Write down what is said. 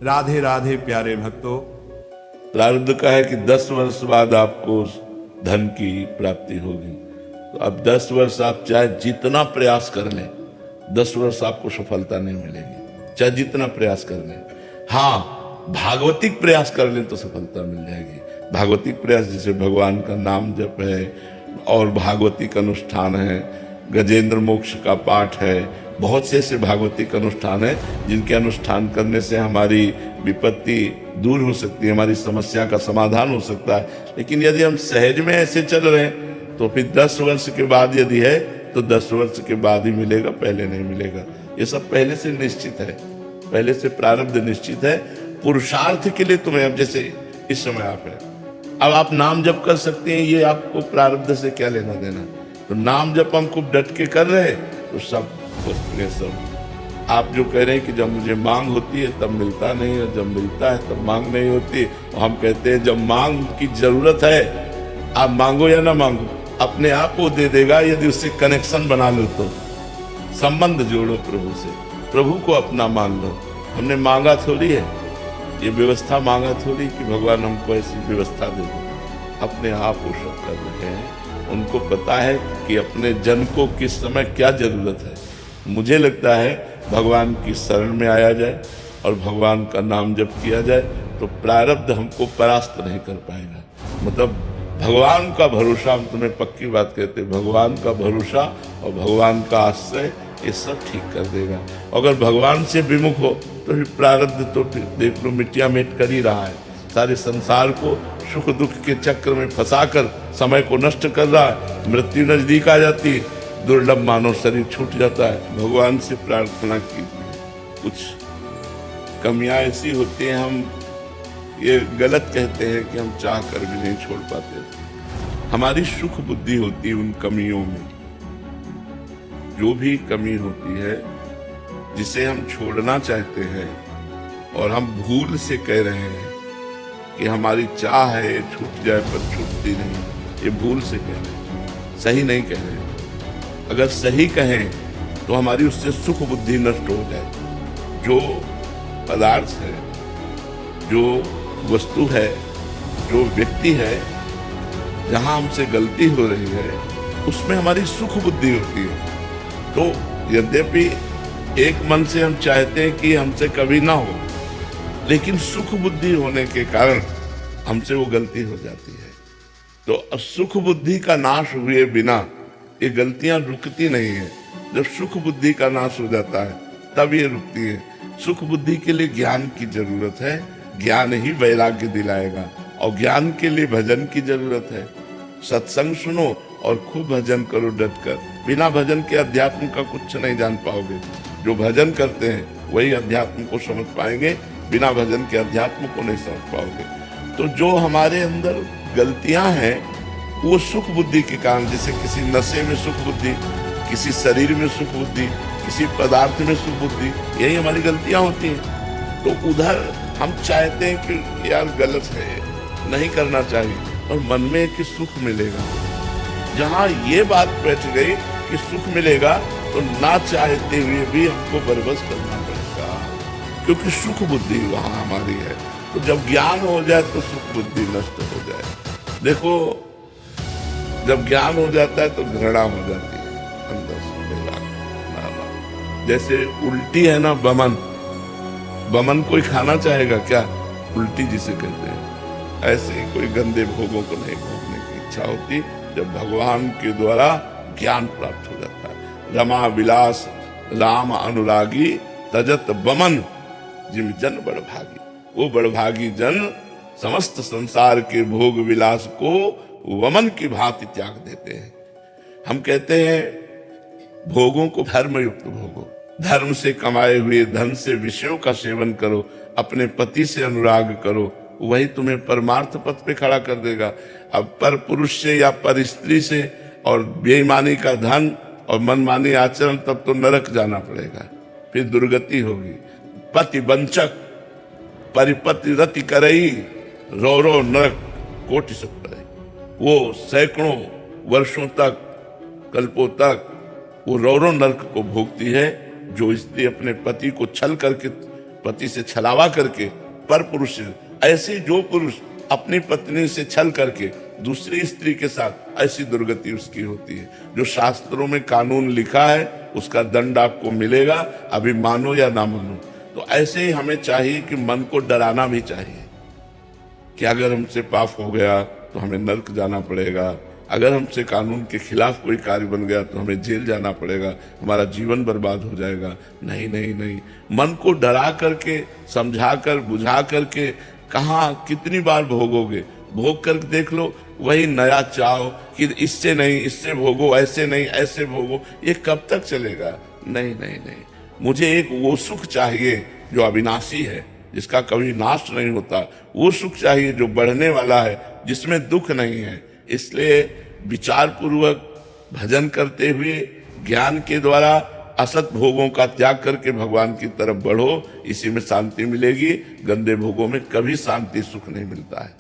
राधे राधे प्यारे भक्तों। प्रारब्ध का है कि 10 वर्ष बाद आपको उस धन की प्राप्ति होगी। तो अब 10 वर्ष आप चाहे जितना प्रयास कर लें, 10 वर्ष आपको सफलता नहीं मिलेगी, चाहे जितना प्रयास कर लें। हाँ, भागवतिक प्रयास कर लें तो सफलता मिल जाएगी। भागवतिक प्रयास जैसे भगवान का नाम जप है और भागवतिक अनुष्ठान है, गजेंद्र मोक्ष का पाठ है, बहुत से ऐसे भागवतिक अनुष्ठान है जिनके अनुष्ठान करने से हमारी विपत्ति दूर हो सकती है, हमारी समस्या का समाधान हो सकता है। लेकिन यदि हम सहज में ऐसे चल रहे हैं तो फिर 10 वर्ष के बाद यदि है तो 10 वर्ष के बाद ही मिलेगा, पहले नहीं मिलेगा। ये सब पहले से निश्चित है, पहले से प्रारब्ध निश्चित है। पुरुषार्थ के लिए तुम्हें, अब जैसे इस समय आप है, अब आप नाम जप कर सकते हैं, ये आपको प्रारब्ध से क्या लेना देना। तो नाम जप हम खूब डट के कर रहे तो सब वस्तुएं सब। आप जो कह रहे हैं कि जब मुझे मांग होती है तब मिलता नहीं है, जब मिलता है तब मांग नहीं होती। और हम कहते हैं जब मांग की जरूरत है आप मांगो या ना मांगो, अपने आप वो दे देगा यदि उससे कनेक्शन बना लो तो। संबंध जोड़ो प्रभु से, प्रभु को अपना मान लो। हमने मांगा थोड़ी है, ये व्यवस्था मांगा थोड़ी कि भगवान हमको ऐसी व्यवस्था दे दो। अपने आप वो सब कर रहे हैं, उनको पता है कि अपने जन को किस समय क्या जरूरत है। मुझे लगता है भगवान की शरण में आया जाए और भगवान का नाम जप किया जाए तो प्रारब्ध हमको परास्त नहीं कर पाएगा। मतलब भगवान का भरोसा, हम तुम्हें पक्की बात कहते, भगवान का भरोसा और भगवान का आश्रय ये सब ठीक कर देगा। अगर भगवान से विमुख हो तो फिर प्रारब्ध तो फिर देख लो मिट्टिया मेट कर ही रहा है, सारे संसार को सुख दुख के चक्र में फंसाकर समय को नष्ट कर रहा है। मृत्यु नजदीक आ जाती है, दुर्लभ मानव शरीर छूट जाता है। भगवान से प्रार्थना की कुछ कमियां ऐसी होती हैं, हम ये गलत कहते हैं कि हम चाह कर भी नहीं छोड़ पाते। हमारी सुख बुद्धि होती है उन कमियों में। जो भी कमी होती है जिसे हम छोड़ना चाहते हैं और हम भूल से कह रहे हैं कि हमारी चाह है ये छूट जाए पर छूटती नहीं, ये भूल से कह रहे हैं, सही नहीं कह रहे हैं। अगर सही कहें तो हमारी उससे सुख बुद्धि नष्ट हो जाए। जो पदार्थ है, जो वस्तु है, जो व्यक्ति है, जहां हमसे गलती हो रही है उसमें हमारी सुख बुद्धि होती है। तो यद्यपि एक मन से हम चाहते हैं कि हमसे कभी ना हो, लेकिन सुख बुद्धि होने के कारण हमसे वो गलती हो जाती है। तो सुख बुद्धि का नाश हुए बिना ये गलतियां रुकती नहीं है। जब सुख बुद्धि का नाश हो जाता है तब ये रुकती है। सुख बुद्धि के लिए ज्ञान की जरूरत है, ज्ञान ही वैराग्य दिलाएगा। और ज्ञान के लिए भजन की जरूरत है। सत्संग सुनो और खूब भजन करो डट कर। बिना भजन के अध्यात्म का कुछ नहीं जान पाओगे। जो भजन करते हैं वही अध्यात्म को समझ पाएंगे, बिना भजन के अध्यात्म को नहीं समझ पाओगे। तो जो हमारे अंदर गलतियां हैं वो सुख बुद्धि के कारण, जैसे किसी नशे में सुख बुद्धि, किसी शरीर में सुख बुद्धि, किसी पदार्थ में सुख बुद्धि, यही हमारी गलतियां होती हैं। तो उधर हम चाहते हैं कि यार गलत है, नहीं करना चाहिए, और मन में कि सुख मिलेगा। जहां ये बात बैठ गई कि सुख मिलेगा तो ना चाहते हुए भी हमको बरबस करना पड़ेगा, क्योंकि सुख बुद्धि वहां हमारी है। तो जब ज्ञान हो जाए तो सुख बुद्धि नष्ट हो जाए। देखो जब ज्ञान हो जाता है तो घृणा हो जाती है अंदर से। जैसे उल्टी है ना, बमन, बमन कोई खाना चाहेगा क्या? उल्टी जिसे कहते हैं। ऐसे ही कोई गंदे भोगों को नहीं भोगने की इच्छा होती जब भगवान के द्वारा ज्ञान प्राप्त हो जाता है। रमा विलास राम अनुरागी तजत बमन जिम जन बड़भागी। वो बड़भागी जन समस्त संसार के भोग विलास को वमन की भांति त्याग देते हैं। हम कहते हैं भोगों को धर्मयुक्त भोगो, धर्म से कमाए हुए धन से विषयों का सेवन करो, अपने पति से अनुराग करो, वही तुम्हें परमार्थ पथ पे खड़ा कर देगा। अब पर पुरुष से या पर स्त्री से और बेईमानी का धन और मनमानी आचरण, तब तो नरक जाना पड़ेगा, फिर दुर्गति होगी। पति वंचक परिपति रति करई, रो रो नरक कोटि सक पड़े। वो सैकड़ों वर्षों तक, कल्पों तक वो रो रो नरक को भोगती है। जो स्त्री अपने पति को छल करके पति से छलावा करके पर पुरुष, ऐसे जो पुरुष अपनी पत्नी से छल करके दूसरी स्त्री के साथ, ऐसी दुर्गति उसकी होती है। जो शास्त्रों में कानून लिखा है उसका दंड आपको मिलेगा, अभी मानो या ना मानो। तो ऐसे ही हमें चाहिए कि मन को डराना भी चाहिए कि अगर हमसे पाप हो गया तो हमें नरक जाना पड़ेगा, अगर हमसे कानून के खिलाफ कोई कार्य बन गया तो हमें जेल जाना पड़ेगा, हमारा जीवन बर्बाद हो जाएगा। नहीं नहीं नहीं, मन को डरा करके, समझा कर, बुझा करके, कहाँ कितनी बार भोगोगे, भोग कर देख लो। वही नया चाव कि इससे नहीं इससे भोगो, ऐसे नहीं ऐसे भोगो, ये कब तक चलेगा? नहीं नहीं नहीं, मुझे एक वो सुख चाहिए जो अविनाशी है, जिसका कभी नाश नहीं होता। वो सुख चाहिए जो बढ़ने वाला है, जिसमें दुख नहीं है। इसलिए विचार पूर्वक भजन करते हुए ज्ञान के द्वारा असत भोगों का त्याग करके भगवान की तरफ बढ़ो, इसी में शांति मिलेगी। गंदे भोगों में कभी शांति सुख नहीं मिलता है।